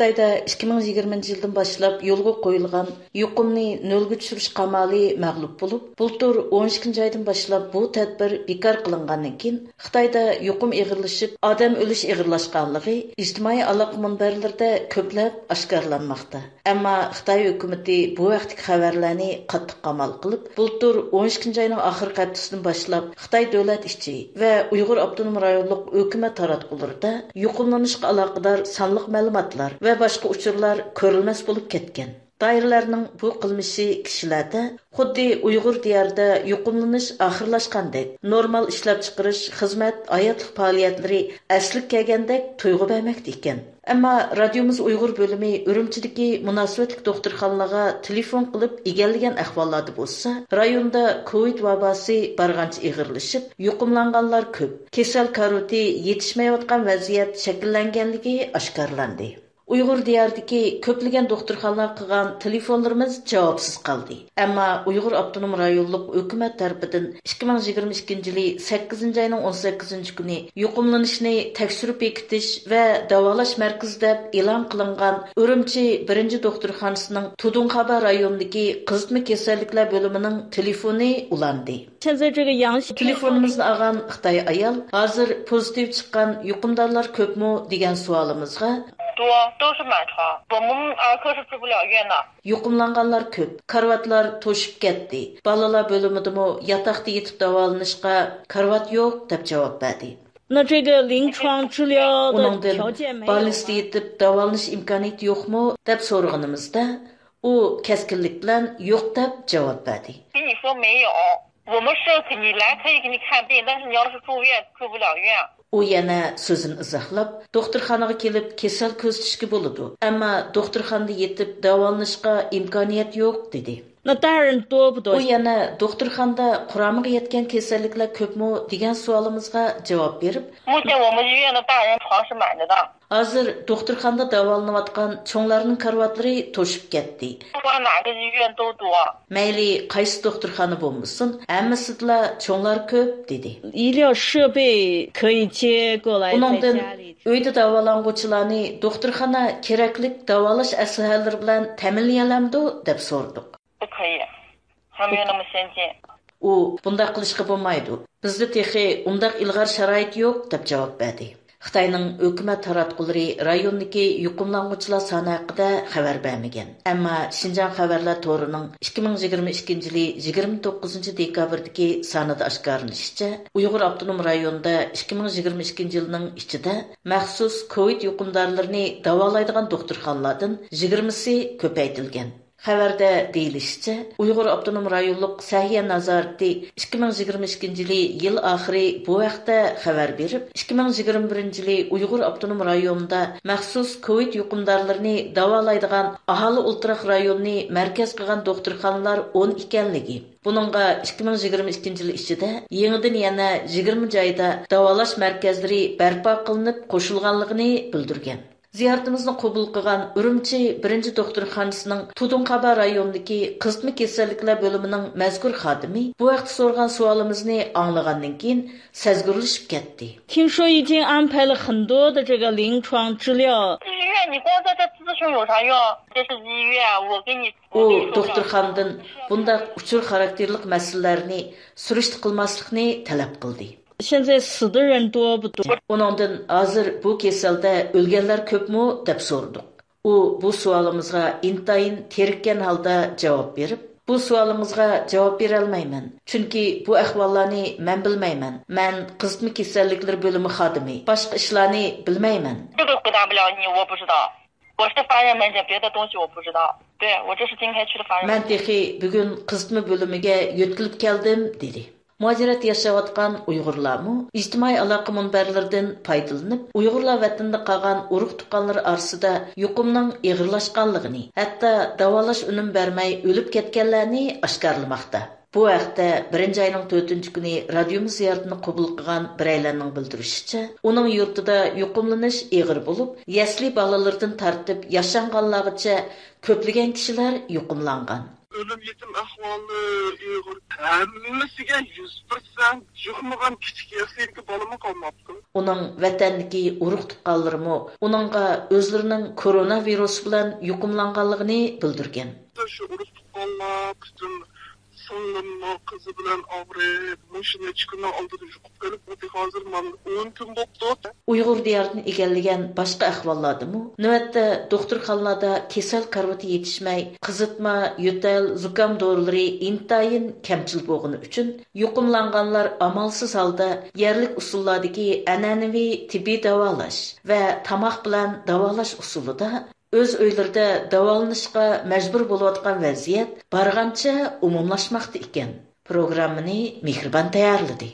Xitayda 2020 yıldan başlap yolga qo'yilgan yuqumni nolga tushirish qamali mag'lub bo'lib, bultur 12 aydan başlap bu tadbir bekor qilingandan keyin Xitayda yuqum ig'irlashib, odam o'lish ig'irlashganligi ijtimoiy aloqa manbalarida ko'plab oshkorlanmoqda. Ammo Xitoy hukumatı bu vaqtdagi xabarlarni qattiq qamal qilib, bultur 12 ayning oxirgi haftasidan başlap Xitoy davlat ishchi va Uyg'ur avtonom rayonlik hukumat taratqularida yuqumlanishga aloqador sonliq ma'lumotlar ve başka uçurlar ko'rilmas bo'lib ketgan. Doiralarning bu qilmishi kishilarda xuddi Uyg'ur diyorida yuqumlanish oxirlashgandek, normal ishlab chiqarish, xizmat, hayotlik faoliyatlari asli kelgandek tuyg'u bermoqda ekan. Ammo radiomiz Uyg'ur bo'limi Urumchidagi munosabatli doktorxonalarga telefon qilib egallagan ahvollarda bo'lsa, rayonda Covid vabosi bargancha ig'irlashib, yuqumlanganlar ko'p. Kasal karuti yetishmayotgan vaziyat shakllanganligi oshkorlandi. Uyg'ur diyoridagi ko'plagan doktorxonalar qilgan telefonlarimiz javobsiz qoldi. Ammo Uyg'ur avtonom rayonlik hukumat tarafidan 2022 yili 8 oyning 18 kuni yuqumlanishni tekshirib bekitish va davolash markazi deb e'lon qilingan Urumchi 1-doktorxonasining Tudunxaba rayonidagi qizitma kasalliklar bo'limining telefoni ulandi. Telefonimizni olgan Xitoy ayol hozir pozitiv chiqqan yuqumdorlar ko'pmi degan savolimizga yuqumlanganlar ko'p, karvatlar to'shib ketdi. Balalar bo'limidimi yataqda yetib davolanishga karvat yo'q deb javob berdi. Uningdan balista yetib davolanish imkoniyati yo'qmi deb so'raganimizda u keskinlik bilan yo'q deb javob berdi. U yana so'zini izohlab, doktorxonaga kelib kasal ko'rsatishga bo'ladi, ammo doktorxonada yetib davolanishga imkoniyat yo'q dedi. U yana doktorxonada quramiga yetgan kasalliklar ko'pmi degan savolimizga javob berib, hozir doktorxonada davolanayotgan cho'nglarning karvatlari to'shib ketdi. Mayli qaysi doktorxona bo'lmasin, hammasida cho'nglar ko'p dedi. Uningdan uyda davolanguvchilarni doktorxona keraklik davolash asoslari bilan ta'minlayalamdi deb so'rdik. U bunday qilishga bo'lmaydi. Bizda texi undaq ilg'or sharoit yo'q deb javob berdi. Xitoyning hukumat taratqullari rayondagi yuqumlanuvchilar soni haqida xabar bermagan. Ammo Xinjiang xabarlar to'rining 2022 yili 29 dekabrdagi sonida oshkorlanishicha, Uyg'ur avtonom rayonida 2022 yilning ichida maxsus Covid yuqumdorlarini davolaydigan doktorxonalardan 20si ko'paytirilgan. Xabarda deyilishicha, Uyg'ur avtonom rayonlik Sahya nazorati 2022 yili yil oxiri bu vaqtda xabar berib, 2021 yili Uyg'ur avtonom rayonida maxsus Covid yuqumdorlarini davolaydigan aholi ultraq rayonni markaz qilgan doktorxonalar 10 ekanligi. Buningga 2022 yil ichida yangidan yana 20 joyda davolash markazlari barpo qilinib qo'shilganligini bildirgan. Ziyoratimizni qabul qilgan Urumchi 1-doktorxonasining Tudunxaba rayonidagi qizitma kasalliklar bo'limining mazkur xodimi bu vaqt so'rgan savolimizni anglagandan keyin sezgurlashib ketdi. U doktorxonadan bunday uchur xarakterlik masalalarni surishti qilmaslikni talab qildi. Onundan hozir bu kasalda o'lganlar ko'pmi deb so'rdik. U bu savolimizga intayin terikkan holda javob berib, bu savolimizga javob bera olmayman. Chunki bu ahvollarni men bilmayman. Men qizitma kasalliklar bo'limi xodimi. Boshqa ishlarni bilmayman. Men texi bugun qizitma bo'limiga yo'tkilib keldim dedi. Muajirat yaşayotgan Uyg'urlarmı ijtimoiy aloqa munbarlaridan foydalanib, Uyg'urlar vatanda qolgan urug' tuqqanlar orasida yuqumning ig'irlashganligini, hatto davolash unum bermay o'lib ketganlarni oshkorlamoqda. Bu vaqtda 1-oyning 4-kuni radiomiz ziyoratini qabul qilgan biraylarning bildirishicha, uning yurtida yuqumlanish ig'ir bo'lib, yasli bolalardan tortib yashanganlargacha ko'plagan kishilar yuqumlangan. ölüm yetim ahvoli Uyg'ur hammasiga 100% yuqmagan kichik yasirki balama qolmabdi. Uning vatandagi urug' tuqqanlarimi uningga o'zlarining koronavirus bilan yuqumlanganligini bildirgan. Shu urug' tuqqanlar butun sonlanma qizi bilan og'rib, mashina chiqina oldida yuqib kelib, o'ti hozir mana 10 kun bo'ldi. Uyg'ur diyorini egallagan boshqa ahvollardami navbatda doktorxonalarda kasal karvati yetishmay, qizitma, yo'tal, zukam dorilari intayin kamchil bo'lgani uchun yuqumlanganlar amalsiz holda yerlik usullardagi an'anaviy tibbiy davolash va tamoq bilan davolash usulida o'z uylarida davolanishga majbur bo'layotgan vaziyat bargancha umumlashmoqda ekan. Programmani Mehribon tayyorladi.